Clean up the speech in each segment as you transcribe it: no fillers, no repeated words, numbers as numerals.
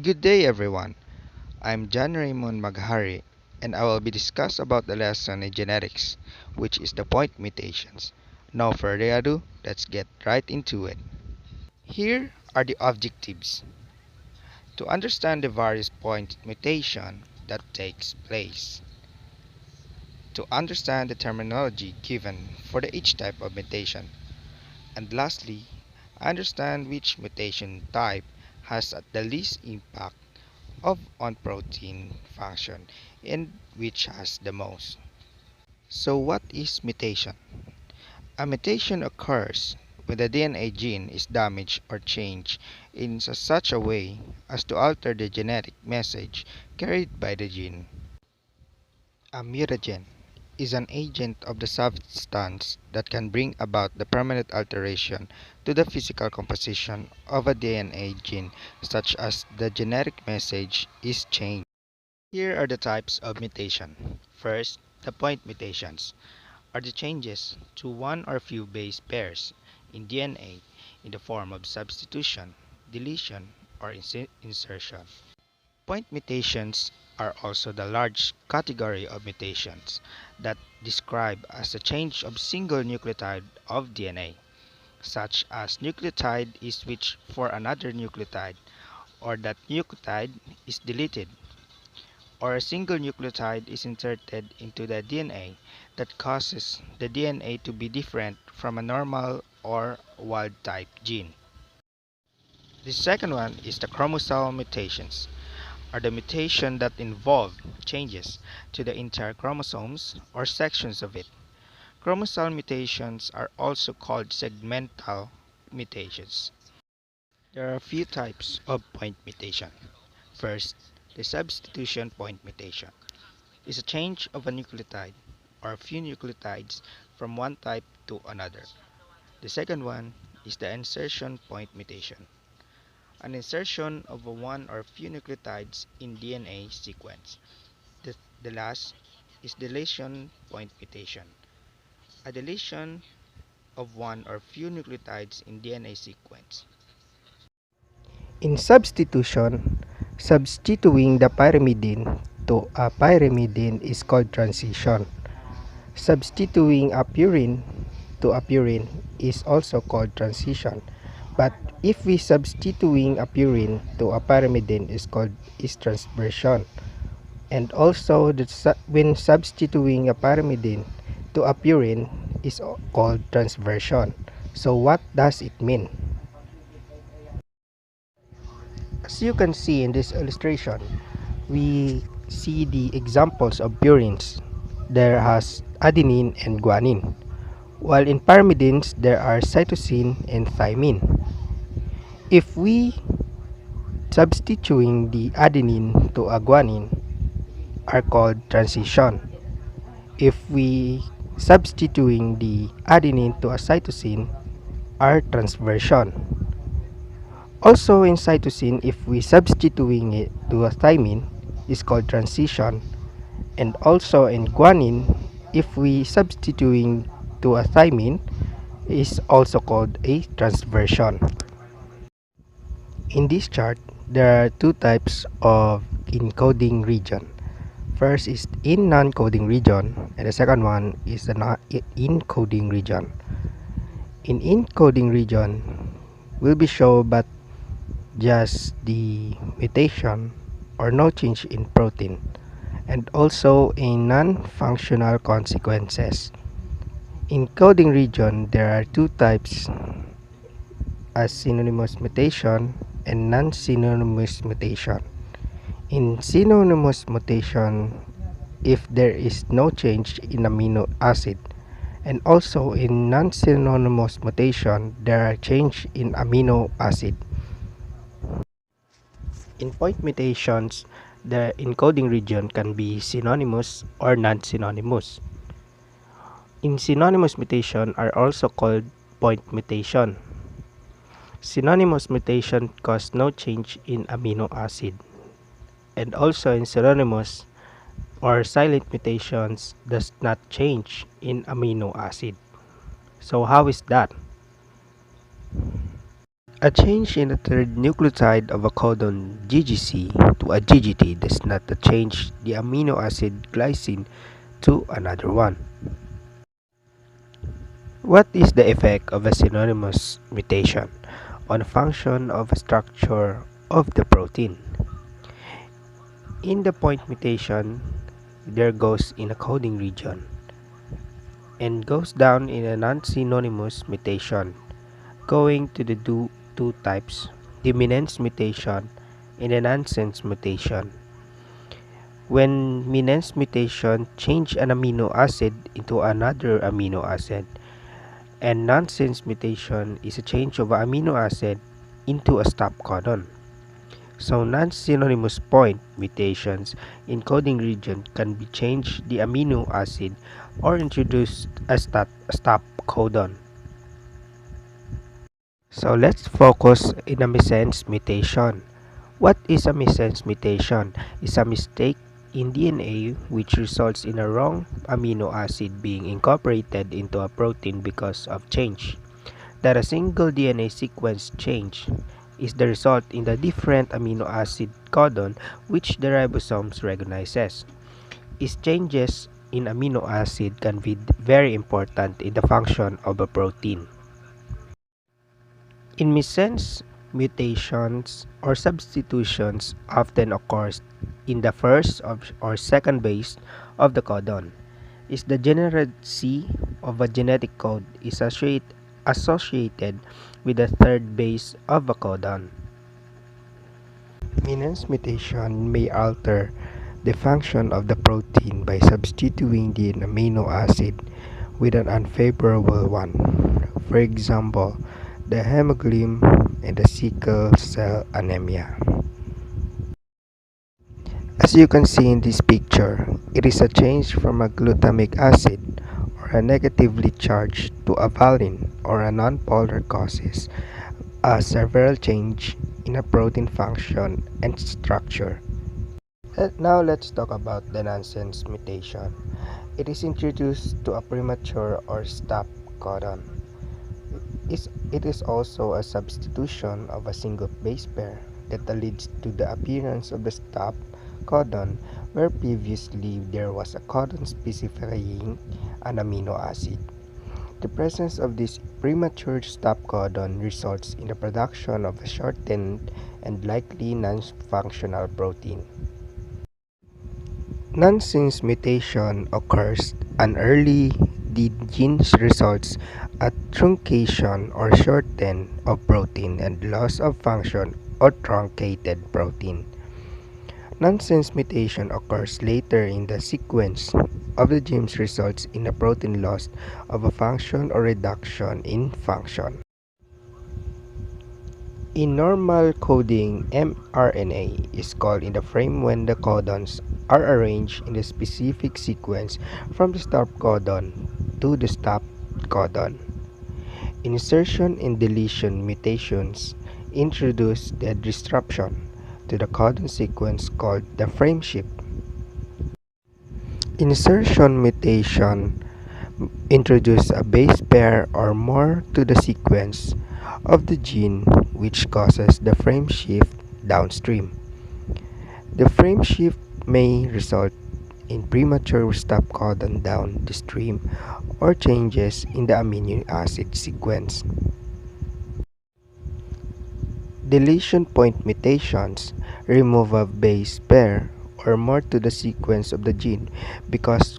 Good day everyone. I'm John Raymond Maghari and I will be discuss about the lesson in genetics, which is the point mutations. No further ado, let's get right into it. Here are the objectives. To understand the various point mutation that takes place. To understand the terminology given for each type of mutation. And lastly, understand which mutation type has the least impact on protein function and which has the most. So what is mutation? A mutation occurs when the DNA gene is damaged or changed in such a way as to alter the genetic message carried by the gene. A mutagen is an agent of the substance that can bring about the permanent alteration to the physical composition of a DNA gene such as the genetic message is changed. Here are the types of mutation. First, the point mutations are the changes to one or few base pairs in DNA in the form of substitution, deletion, or insertion. Point mutations are also the large category of mutations that describe as a change of single nucleotide of DNA, such as nucleotide is switched for another nucleotide, or that nucleotide is deleted, or a single nucleotide is inserted into the DNA that causes the DNA to be different from a normal or wild-type gene. The second one is the chromosome mutations, are the mutation that involve changes to the entire chromosomes or sections of it. Chromosome mutations are also called segmental mutations. There are a few types of point mutation. First, the substitution point mutation is a change of a nucleotide or a few nucleotides from one type to another. The second one is the insertion point mutation, an insertion of a one or few nucleotides in DNA sequence. The last is deletion point mutation, a deletion of one or few nucleotides in DNA sequence. In substitution, substituting the pyrimidine to a pyrimidine is called transition. Substituting a purine to a purine is also called transition. But if we substituting a purine to a pyrimidine is transversion. And also when substituting a pyrimidine to a purine is called transversion. So what does it mean? As you can see in this illustration, we see the examples of purines. There has adenine and guanine, while in pyrimidines there are cytosine and thymine. If we substituting the adenine to a guanine are called transition. If we substituting the adenine to a cytosine are transversion. Also in cytosine, if we substituting it to a thymine is called transition, and also in guanine, if we substituting to a thymine is also called a transversion. In this chart, there are two types of encoding region. First is in non-coding region, and the second one is the encoding region. In encoding region will be shown but just the mutation or no change in protein, and also in non-functional consequences. In coding region, there are two types, as synonymous mutation and non-synonymous mutation. In synonymous mutation, if there is no change in amino acid, and also in non-synonymous mutation, there are change in amino acid. In point mutations, the encoding region can be synonymous or non-synonymous. In synonymous mutation are also called point mutation. Synonymous mutation cause no change in amino acid. And also in synonymous or silent mutations does not change in amino acid. So how is that? A change in the third nucleotide of a codon GGC to a GGT does not change the amino acid glycine to another one. What is the effect of a synonymous mutation on the function of a structure of the protein? In the point mutation, there goes in a coding region and goes down in a non-synonymous mutation, going to the two types, the Minence mutation and the nonsense mutation. When Minence mutation change an amino acid into another amino acid, and nonsense mutation is a change of an amino acid into a stop codon. So non-synonymous point mutations in coding region can be changed the amino acid or introduced a stop codon. So let's focus in a missense mutation. What is a missense mutation? It's a mistake in DNA which results in a wrong amino acid being incorporated into a protein because of change. That a single DNA sequence change is the result in the different amino acid codon which the ribosomes recognizes. Its changes in amino acid can be very important in the function of a protein. In missense, mutations or substitutions often occurs in the first or second base of the codon. Is the degeneracy of a genetic code is associated with the third base of a codon. Missense mutation may alter the function of the protein by substituting the amino acid with an unfavorable one. For example, the hemoglobin and the sickle cell anemia. As you can see in this picture, it is a change from a glutamic acid or a negatively charged to a valine or a nonpolar causes a several change in a protein function and structure. Now let's talk about the nonsense mutation. It is introduced to a premature or stop codon. It is also a substitution of a single base pair that leads to the appearance of the stop codon where previously there was a codon specifying an amino acid. The presence of this premature stop codon results in the production of a shortened and likely non-functional protein. Nonsense mutation occurs and early the gene results a truncation or shorten of protein and loss of function or truncated protein. Nonsense mutation occurs later in the sequence of the genes results in a protein loss of a function or reduction in function. In normal coding, mRNA is called in the frame when the codons are arranged in the specific sequence from the stop codon to the stop codon. Insertion and deletion mutations introduce the disruption to the codon sequence called the frame shift. Insertion mutation introduce a base pair or more to the sequence of the gene which causes the frame shift downstream. The frame shift may result in premature stop codon downstream or changes in the amino acid sequence. Deletion point mutations remove a base pair or more to the sequence of the gene because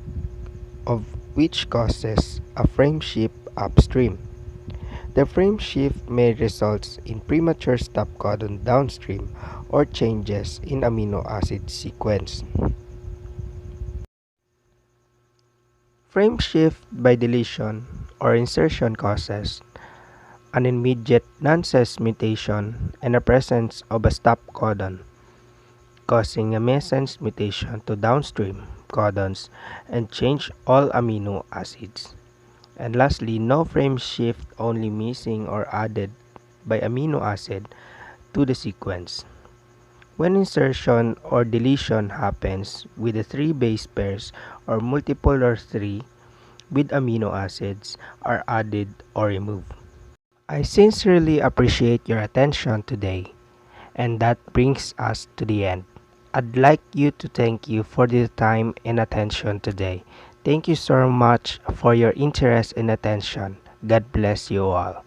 of which causes a frame shift upstream. The frame shift may result in premature stop codon downstream or changes in amino acid sequence. Frame shift by deletion or insertion causes an immediate nonsense mutation and the presence of a stop codon, causing a missense mutation to downstream codons and change all amino acids. And lastly, no frame shift, only missing or added by amino acid to the sequence. When insertion or deletion happens with the three base pairs or multiple or three with amino acids are added or removed. I sincerely appreciate your attention today, and that brings us to the end. I'd like you to thank you for the time and attention today. Thank you so much for your interest and attention. God bless you all.